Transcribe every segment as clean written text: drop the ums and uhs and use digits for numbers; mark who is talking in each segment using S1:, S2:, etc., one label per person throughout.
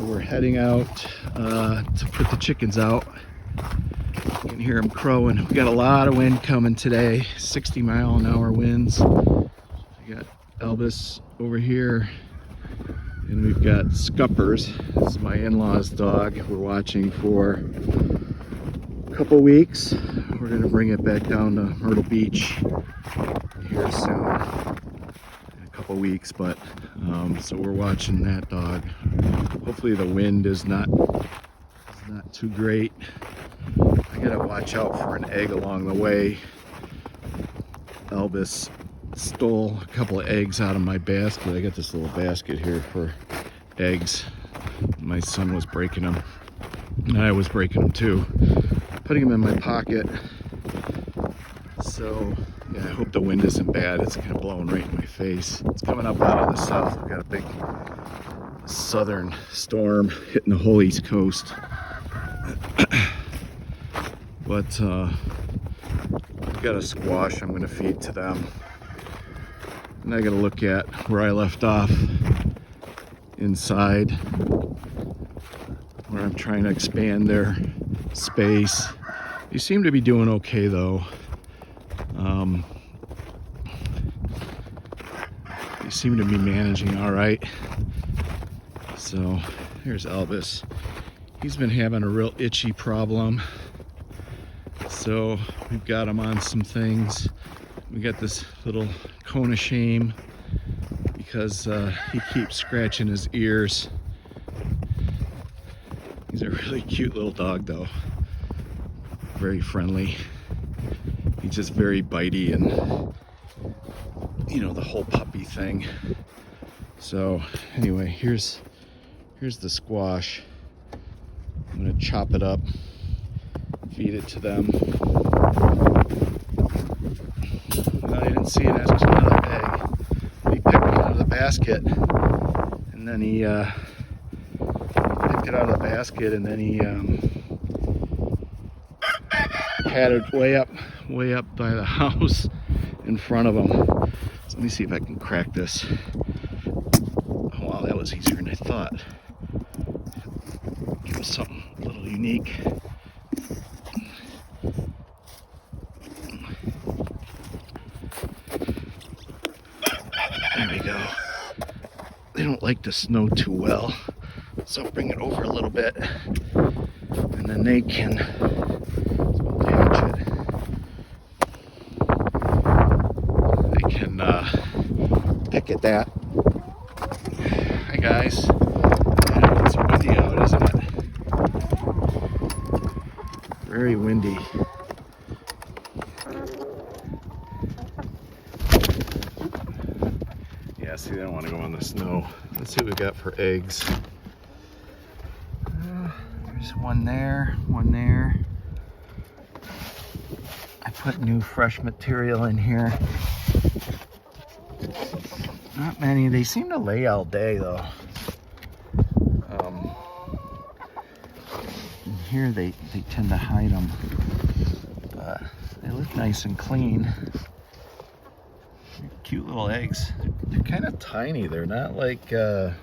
S1: we're heading out to put the chickens out. You can hear them crowing. We got a lot of wind coming today, 60-mile-an-hour winds. We got Elvis over here, and we've got Scuppers. This is my in-laws' dog. We're watching for a couple weeks. We're gonna bring it back down to Myrtle Beach here soon, in a couple weeks. But so we're watching that dog. Hopefully the wind is not too great. I gotta watch out for an egg along the way. Elvis stole a couple of eggs out of my basket. I got this little basket here for eggs. My son was breaking them, and I was breaking them too, putting them in my pocket. So yeah, I hope the wind isn't bad. It's kind of blowing right in my face. It's coming up out of the south. We've got a big southern storm hitting the whole East Coast. But I've got a squash I'm going to feed to them. And I got to look at where I left off inside, where I'm trying to expand their space. They seem to be doing okay though. They seem to be managing all right. So here's Elvis. He's been having a real itchy problem. So we've got him on some things. We got this little cone of shame because he keeps scratching his ears. He's a really cute little dog though. Very friendly. He's just very bitey and, you know, the whole puppy thing. So anyway, here's the squash. I'm gonna chop it up, feed it to them. I didn't see it. That's just another egg. He picked it out of the basket, and then he picked it out of the basket, and then he had it way up by the house in front of him. So let me see if I can crack this. Oh wow, that was easier than I thought. Give him something a little unique. There we go. They don't like the snow too well, so I'll bring it over a little bit, and then they can attach it. They can pick at that. Hi guys. It's windy out, isn't it? Very windy. Yeah, see, they don't want to go in the snow. Let's see what we got for eggs. There's one there, one there. I put new fresh material in here. Not many. They seem to lay all day though. In here they tend to hide them, but they look nice and clean. Cute little eggs. They're kind of tiny. They're not like the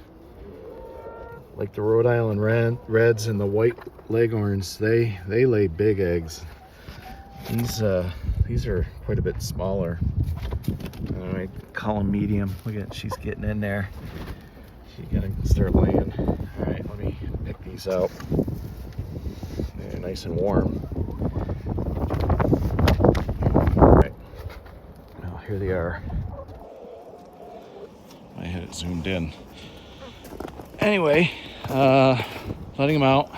S1: Rhode Island Reds and the white Leghorns. They lay big eggs. These are quite a bit smaller. All right, call them medium. Look at, she's getting in there. She's gonna start laying. All right, let me pick these out. They're nice and warm. All right, now here they are. I had it zoomed in. Anyway, letting them out.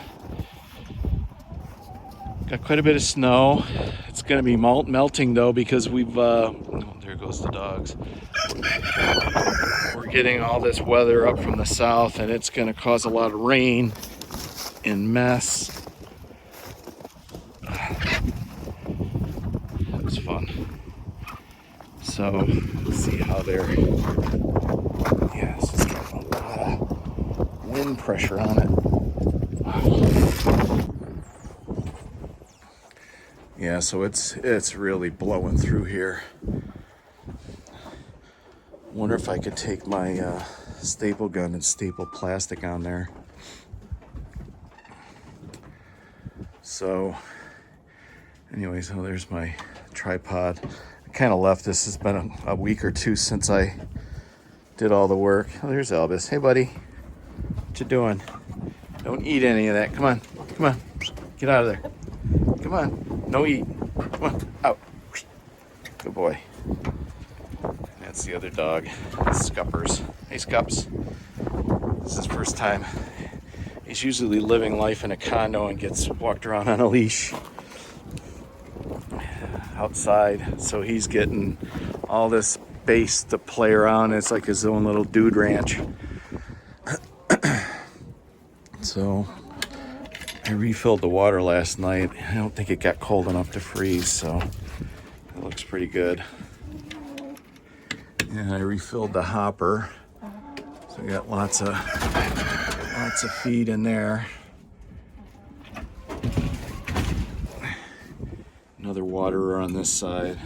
S1: Got quite a bit of snow. It's going to be melting though because we've, oh, there goes the dogs. We're getting all this weather up from the south, and it's going to cause a lot of rain and mess. That was fun. So let's see how they're, yes, it's got a lot of wind pressure on it. Yeah, so it's really blowing through here. Wonder if I could take my staple gun and staple plastic on there. So anyways, oh, there's my tripod. I kind of left this. It's been a week or two since I did all the work. Oh, there's Elvis. Hey, buddy. What you doing? Don't eat any of that. Come on. Come on. Get out of there. Come on. No eat. Come on. Out. Good boy. That's the other dog. Scuppers. Hey, Scups. This is his first time. He's usually living life in a condo and gets walked around on a leash outside. So he's getting all this space to play around. It's like his own little dude ranch. So I refilled the water last night. I don't think it got cold enough to freeze, so it looks pretty good. And I refilled the hopper. So I got lots of feed in there. Another waterer on this side.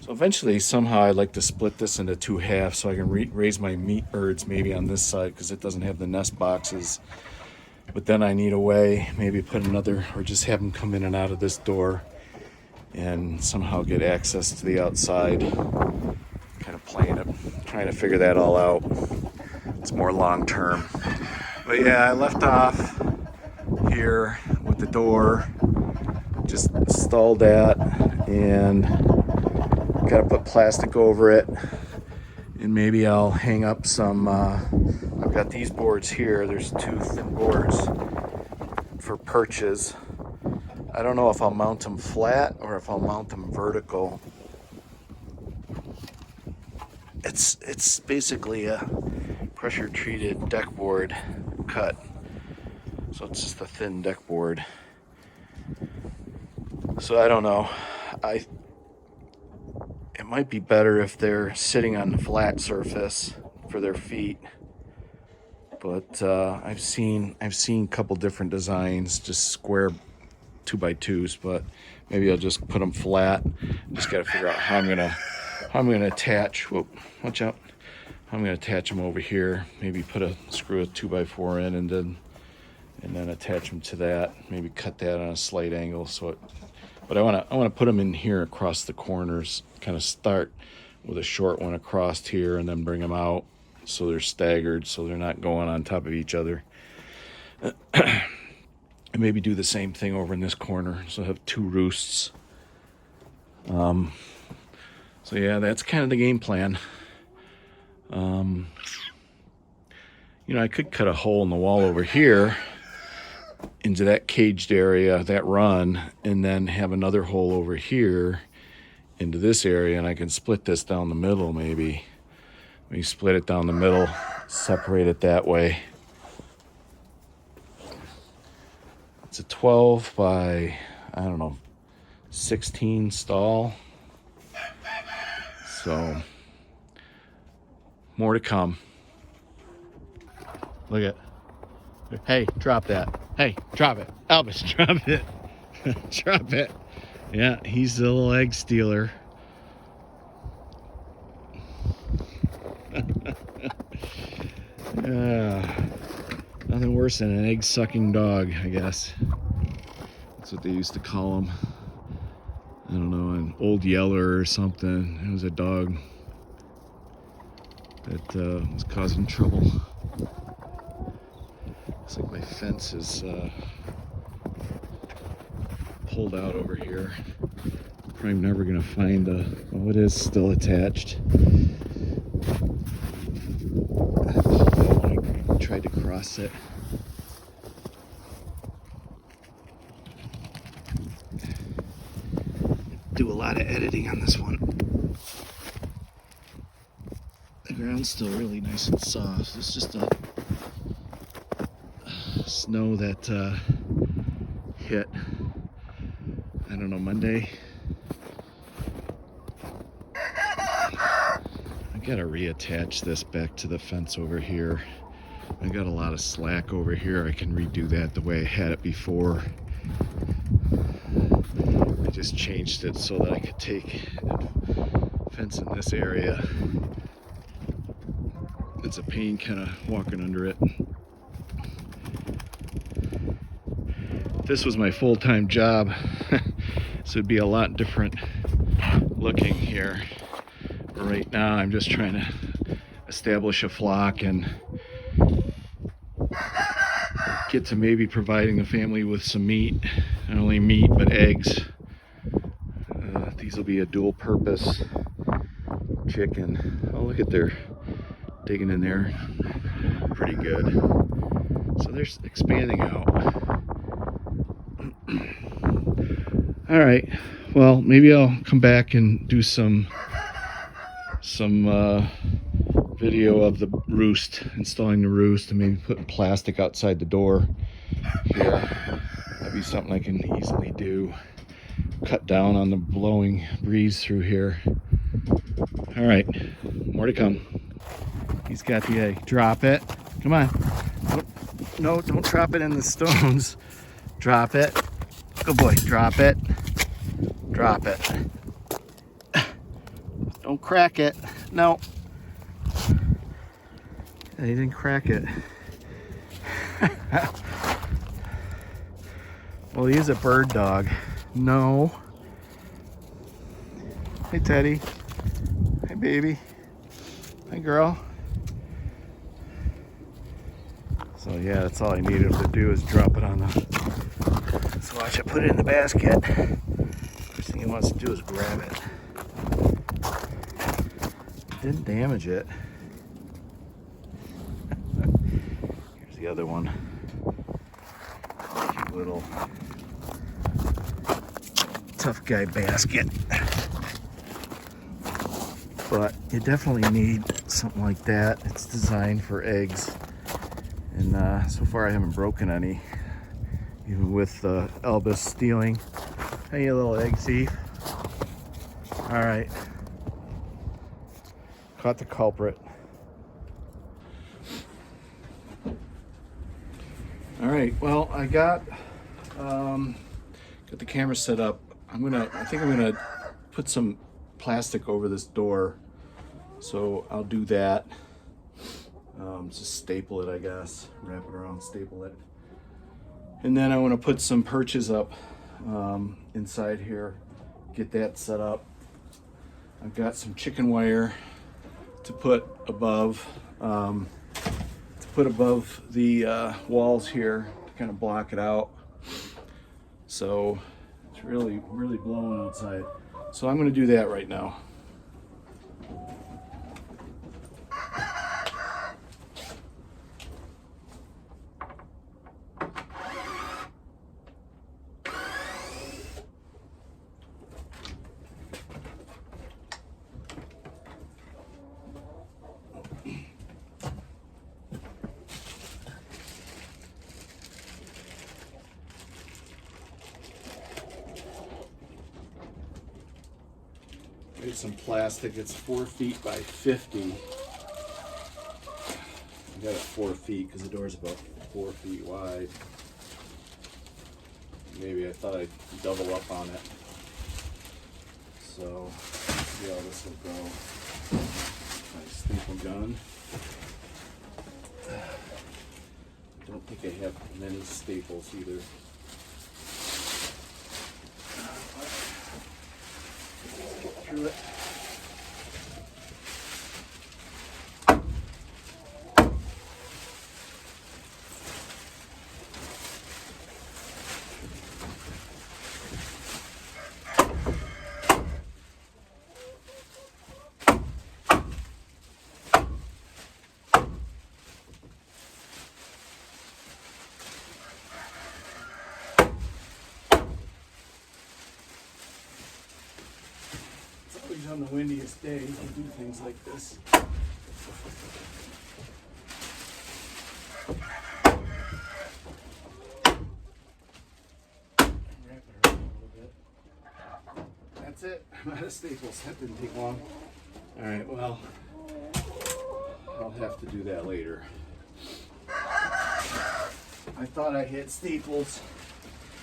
S1: So eventually, somehow, I'd like to split this into two halves so I can raise my meat birds maybe on this side because it doesn't have the nest boxes. But then I need a way, maybe put another, or just have them come in and out of this door and somehow get access to the outside. Kind of playing it, trying to figure that all out. It's more long term. But yeah, I left off here with the door. Just installed that and got to put plastic over it. And maybe I'll hang up some, I've got these boards here. There's two thin boards for perches. I don't know if I'll mount them flat or if I'll mount them vertical. It's basically a pressure treated deck board cut. So it's just a thin deck board. So I don't know. It might be better if they're sitting on the flat surface for their feet. But I've seen a couple different designs, just square 2x2s. But maybe I'll just put them flat. Just got to figure out how I'm gonna attach. Whoa, watch out! How I'm gonna attach them over here. Maybe screw a 2x4 in, and then attach them to that. Maybe cut that on a slight angle but I want to put them in here across the corners. Kind of start with a short one across here, and then bring them out so they're staggered, so they're not going on top of each other. And maybe do the same thing over in this corner. So I have two roosts. So yeah, that's kind of the game plan. I could cut a hole in the wall over here into that caged area, that run, and then have another hole over here into this area, and I can split this down the middle maybe. Maybe split it down the middle, separate it that way. It's a 12 by, 16 stall. So, more to come. Look at, hey, drop that. Hey, drop it. Elvis, drop it. Drop it. Yeah, he's the little egg stealer. Nothing worse than an egg-sucking dog, I guess. That's what they used to call them. I don't know, an old Yeller or something. It was a dog that was causing trouble. Looks like my fence is pulled out over here. Probably never gonna find oh, it is still attached. I tried to cross it. Do a lot of editing on this one. The ground's still really nice and soft. It's just a snow that hit, I don't know, Monday. I gotta reattach this back to the fence over here. I got a lot of slack over here. I can redo that the way I had it before. I just changed it so that I could take fence in this area. It's a pain kind of walking under it. this was my full-time job, this would be a lot different looking here. But right now I'm just trying to establish a flock and get to maybe providing the family with some meat. Not only meat, but eggs. These will be a dual purpose chicken. Oh, look at they're digging in there pretty good. So they're expanding out. All right, well, maybe I'll come back and do some video of the roost, installing the roost, and maybe putting plastic outside the door here. That'd be something I can easily do. Cut down on the blowing breeze through here. All right, more to come. He's got the egg. Drop it. Come on. No, don't drop it in the stones. Drop it. Good boy. Drop it. Drop it. Don't crack it. No. He didn't crack it. Well, he's a bird dog. No. Hey, Teddy. Hey, baby. Hey, girl. So yeah, that's all I needed him to do is drop it on the... So watch it, put it in the basket. First thing he wants to do is grab it. Didn't damage it. Here's the other one. Cute little tough guy basket. But you definitely need something like that. It's designed for eggs. And so far I haven't broken any, even with Elvis stealing. Hey, you little egg thief. All right. Caught the culprit. All right, well, I got the camera set up. I think I'm gonna put some plastic over this door. So I'll do that. Just staple it, I guess. Wrap it around, staple it. And then I want to put some perches up inside here. Get that set up. I've got some chicken wire to put above the walls here to kind of block it out. So it's really blowing outside. So I'm going to do that right now. There's some plastic. It's 4 feet by 50. I got it 4 feet because the door's about 4 feet wide. Maybe I thought I'd double up on it. So, see how this will go. My staple gun. I don't think I have many staples either. Through it. On the windiest days, we do things like this. Wrap it around a little bit. That's it. I'm out of staples. That didn't take long. All right, well, I'll have to do that later. I thought I had staples,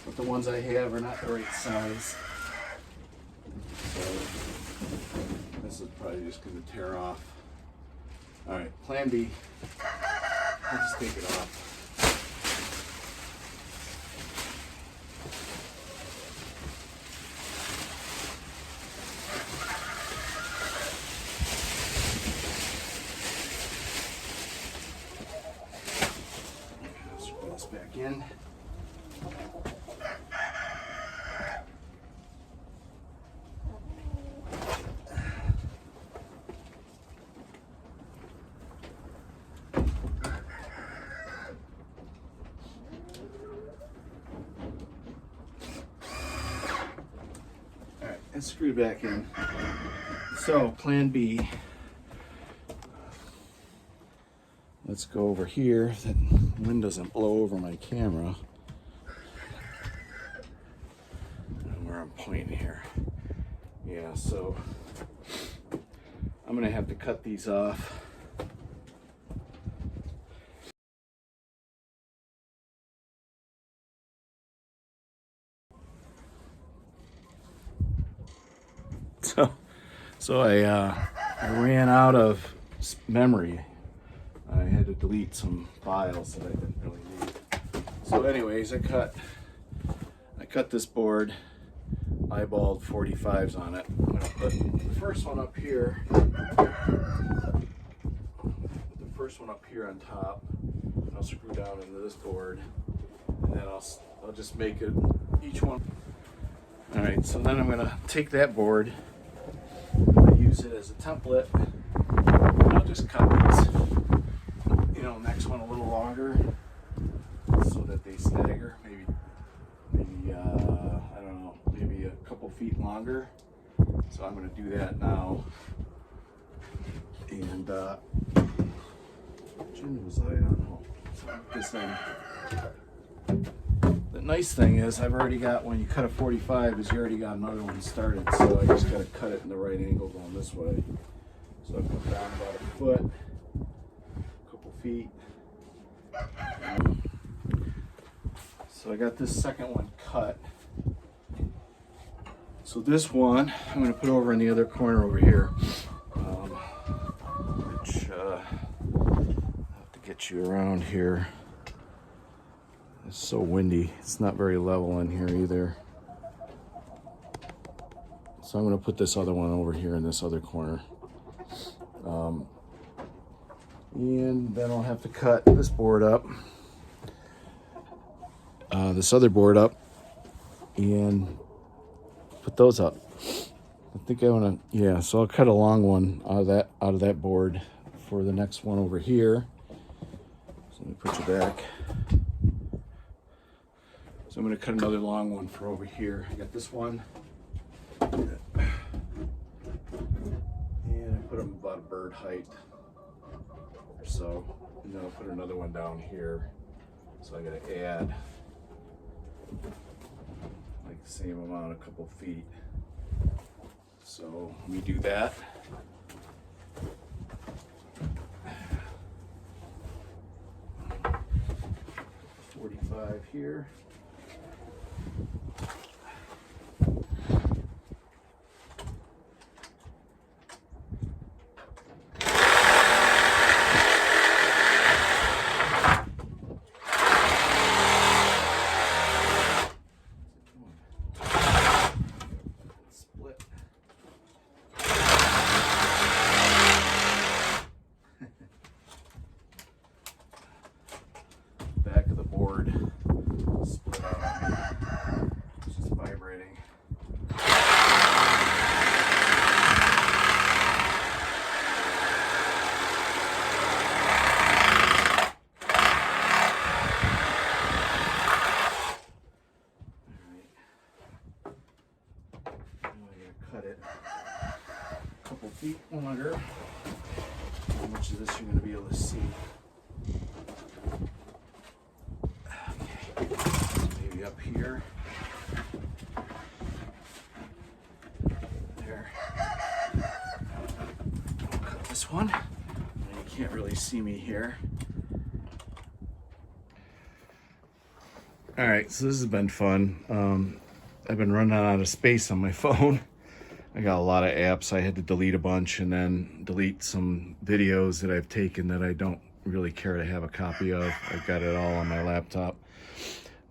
S1: but the ones I have are not the right size. So this is probably just going to tear off. All right, plan B. I'll just take it off. back in. Alright, and screw back in. So, plan B. Let's go over here. That wind doesn't blow over my camera. Where I'm pointing here. Yeah, so I'm gonna have to cut these off. So I ran out of memory. I had to delete some files that I didn't really need. So anyways, I cut this board, eyeballed 45s on it. I'm gonna put the first one up here. The first one up here on top. I'll screw down into this board, and then I'll just make it each one. All right, so then I'm gonna take that board, use it as a template, and I'll just cut these, next one a little longer so that they stagger, maybe I don't know, maybe a couple feet longer. So I'm going to do that now. And Jim was I don't know. So this thing. The nice thing is I've already got, when you cut a 45, is you already got another one started. So I just got to cut it in the right angle going this way. So I put down about a foot, a couple feet. So I got this second one cut. So this one I'm going to put over in the other corner over here, which I'll have to get you around here. It's so windy. It's not very level in here either. So I'm going to put this other one over here in this other corner. And then I'll have to cut this board up, this other board up, and put those up. I think I want to, yeah, so I'll cut a long one out of that board for the next one over here. So let me put you back. So I'm going to cut another long one for over here. I got this one. And I put them about a bird height or so. And then I'll put another one down here. So I got to add like the same amount, a couple feet. So let me do that. $45 here. Back of the board split out. It's just vibrating. Now I gotta cut it a couple feet longer. How much of this you're gonna be able to see? Up here. There. I'll cut this one. You can't really see me here. All right, so this has been fun. I've been running out of space on my phone. I got a lot of apps. I had to delete a bunch and then delete some videos that I've taken that I don't really care to have a copy of. I've got it all on my laptop.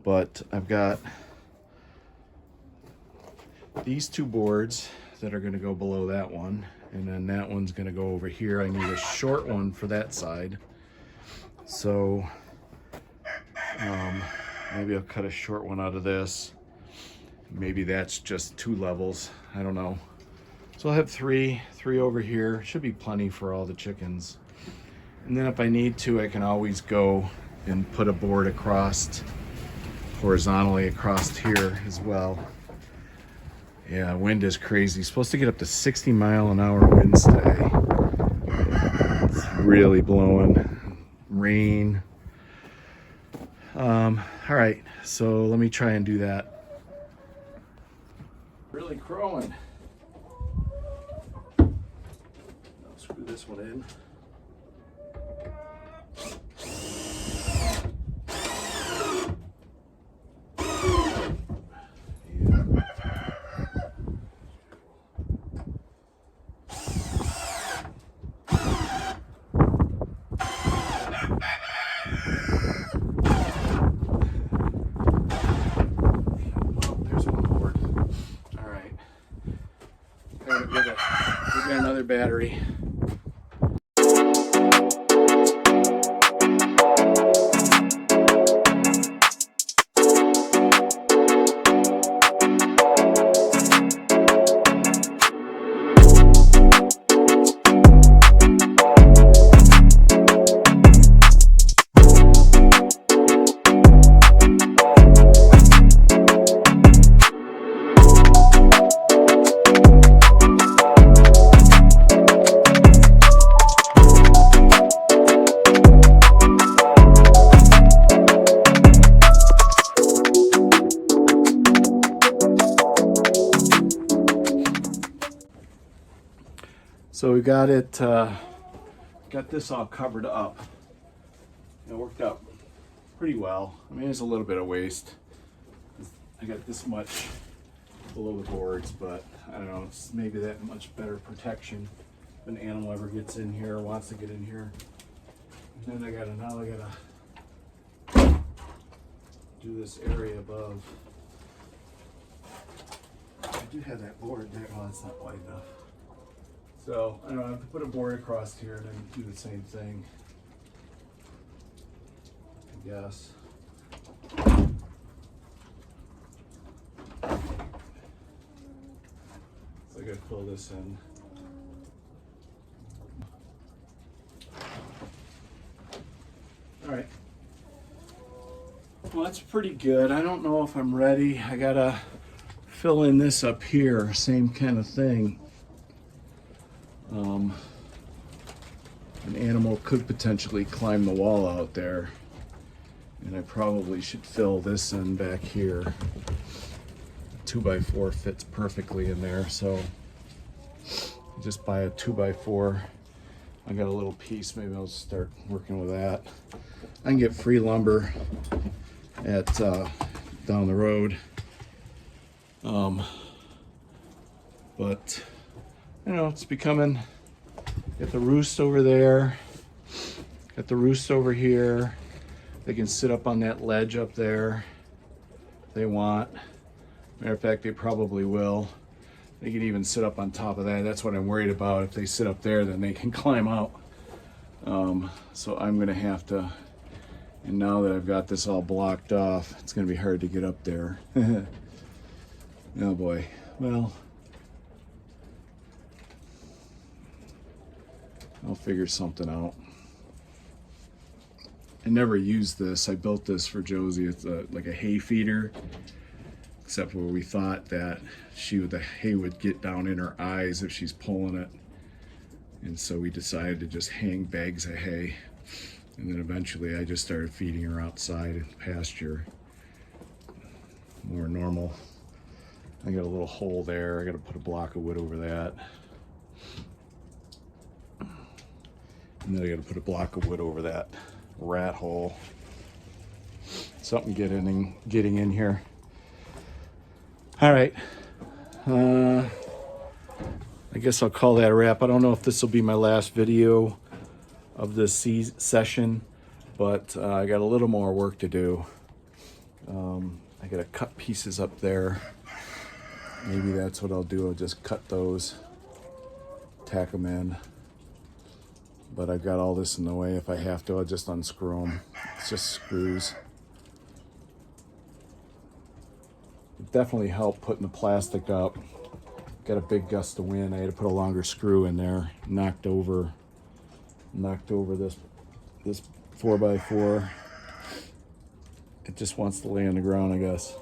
S1: But I've got these two boards that are going to go below that one, and then that one's going to go over here. I need a short one for that side. So Maybe I'll cut a short one out of this. Maybe that's just 2 levels. I don't know. So I'll have three over here. Should be plenty for all the chickens. And then if I need to, I can always go and put a board across, horizontally across here as well. Yeah, wind is crazy. Supposed to get up to 60-mile-an-hour winds today. It's really blowing. Rain. All right, so let me try and do that. Really crowing. I'll screw this one in. We got another battery. So we got it, got this all covered up. It worked out pretty well. I mean, there's a little bit of waste. I got this much below the boards, but I don't know, it's maybe that much better protection if an animal ever gets in here or wants to get in here. And then now I gotta do this area above. I do have that board there. Oh, it's not wide enough. So I don't know, I have to put a board across here and then do the same thing, I guess. So I gotta fill this in. All right. Well, that's pretty good. I don't know if I'm ready. I gotta fill in this up here, same kind of thing. An animal could potentially climb the wall out there, and I probably should fill this in back here. 2x4 fits perfectly in there, so just buy a 2x4. I got a little piece, maybe I'll start working with that. I can get free lumber at down the road, but you know, it's becoming, got the roost over there, got the roost over here. They can sit up on that ledge up there if they want. Matter of fact, they probably will. They can even sit up on top of that. That's what I'm worried about. If they sit up there, then they can climb out. So I'm gonna have to, and now that I've got this all blocked off, it's gonna be hard to get up there. Oh boy, well, I'll figure something out. I never used this. I built this for Josie. It's like a hay feeder, except where we thought that the hay would get down in her eyes if she's pulling it. And so we decided to just hang bags of hay. And then eventually I just started feeding her outside in pasture. More normal. I got a little hole there. I got to put a block of wood over that. And then I got to put a block of wood over that rat hole. Something getting in here. All right. I guess I'll call that a wrap. I don't know if this will be my last video of this session, but I got a little more work to do. I got to cut pieces up there. Maybe that's what I'll do. I'll just cut those, tack them in. But I've got all this in the way. If I have to, I'll just unscrew them. It's just screws. definitely helped putting the plastic up. Got a big gust of wind. I had to put a longer screw in there. Knocked over this 4x4. It just wants to lay on the ground, I guess.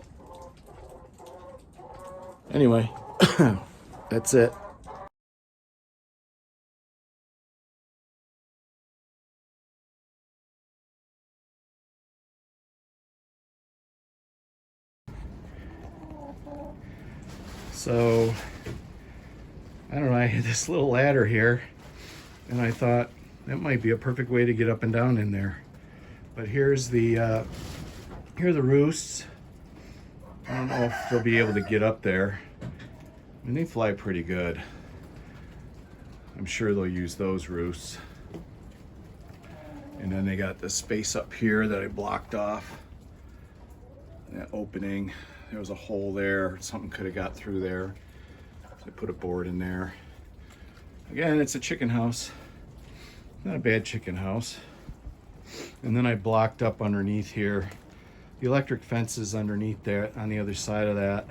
S1: Anyway, that's it. So, I don't know, I had this little ladder here, and I thought that might be a perfect way to get up and down in there. But here are the roosts. I don't know if they'll be able to get up there. I mean, they fly pretty good. I'm sure they'll use those roosts. And then they got the space up here that I blocked off. That opening, there was a hole there. Something could have got through there. So I put a board in there. Again, it's a chicken house. Not a bad chicken house. And then I blocked up underneath here. The electric fence is underneath there on the other side of that.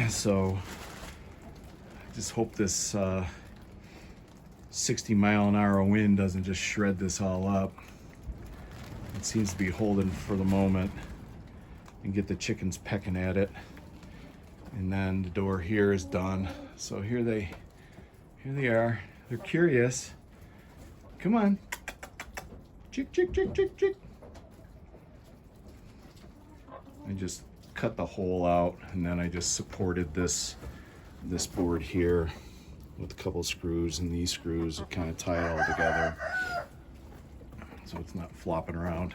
S1: So I just hope this 60-mile-an-hour wind doesn't just shred this all up. It seems to be holding for the moment, and get the chickens pecking at it. And then the door here is done. So here they are. They're curious. Come on. Chick, chick, chick, chick, chick. I just cut the hole out, and then I just supported this board here with a couple screws, and these screws kind of tie it all together so it's not flopping around.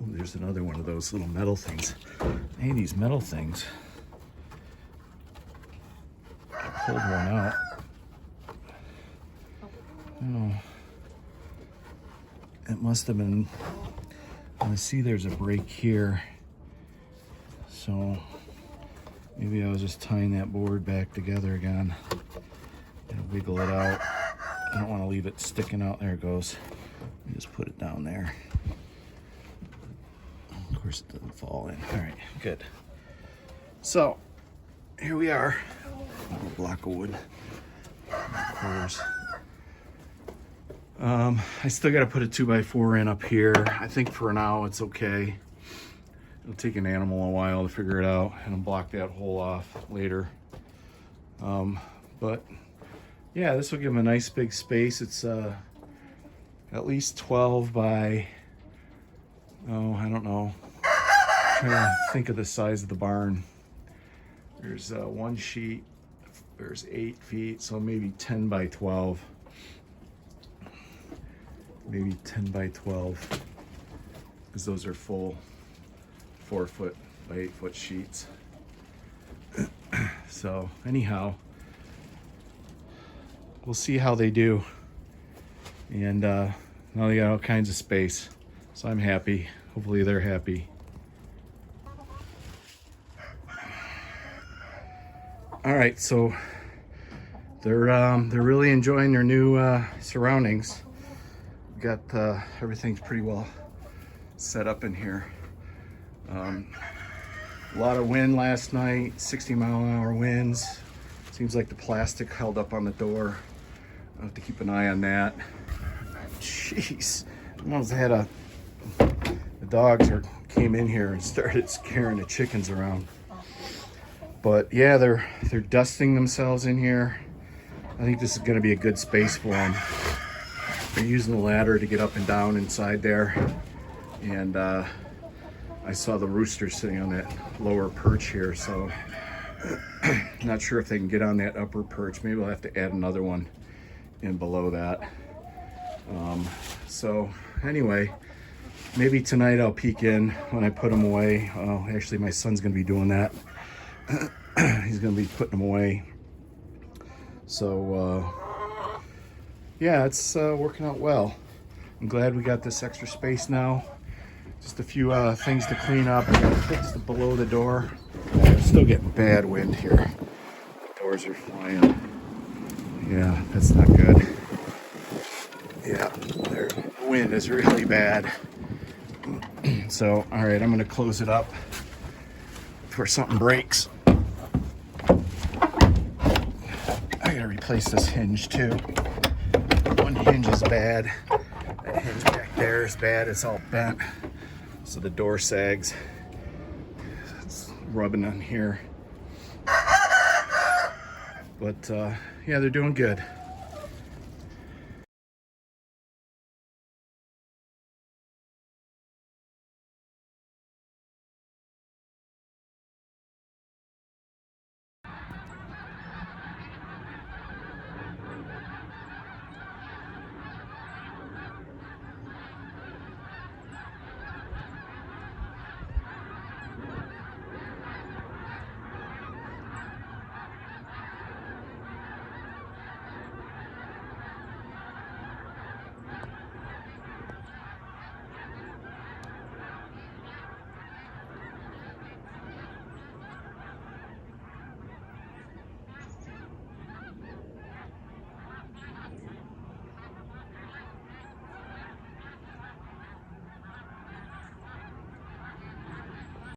S1: Ooh, there's another one of those little metal things. Hey, these metal things. I pulled one out. Oh, it must have been. I see there's a break here, so maybe I was just tying that board back together again and wiggle it out. I don't want to leave it sticking out. There it goes. Let me just put it down there. Of course, it doesn't fall in. All right, good. So here we are. A little block of wood. Of course. I still got to put a 2x4 in up here. I think for now it's okay. It'll take an animal a while to figure it out, and I'll block that hole off later. But yeah, this will give them a nice big space. It's at least 12 by, oh, I don't know. I'm trying to think of the size of the barn. There's one sheet, there's 8 feet, so maybe 10 by 12. Maybe 10 by 12, because those are full 4-foot by 8-foot sheets. So anyhow, we'll see how they do. And now they got all kinds of space, so I'm happy. Hopefully they're happy. All right, so they're really enjoying their new surroundings. Got everything's pretty well set up in here. A lot of wind last night, 60-mile-an-hour winds. Seems like the plastic held up on the door. I'll have to keep an eye on that. Jeez, almost had the dogs came in here and started scaring the chickens around. But yeah, they're dusting themselves in here. I think this is going to be a good space for them. They're using the ladder to get up and down inside there. And I saw the rooster sitting on that lower perch here, so not sure if they can get on that upper perch. Maybe I'll have to add another one in below that. So anyway, maybe tonight I'll peek in when I put them away. Actually, my son's gonna be doing that. He's gonna be putting them away. So yeah, it's working out well. I'm glad we got this extra space now. Just a few things to clean up. I gotta fix the below the door. We're still getting bad wind here. The doors are flying. Yeah, that's not good. Yeah, the wind is really bad. So, all right, I'm gonna close it up. before something breaks. I gotta replace this hinge too. One hinge is bad. That hinge back there is bad. It's all bent, so the door sags. It's rubbing on here. But yeah, they're doing good.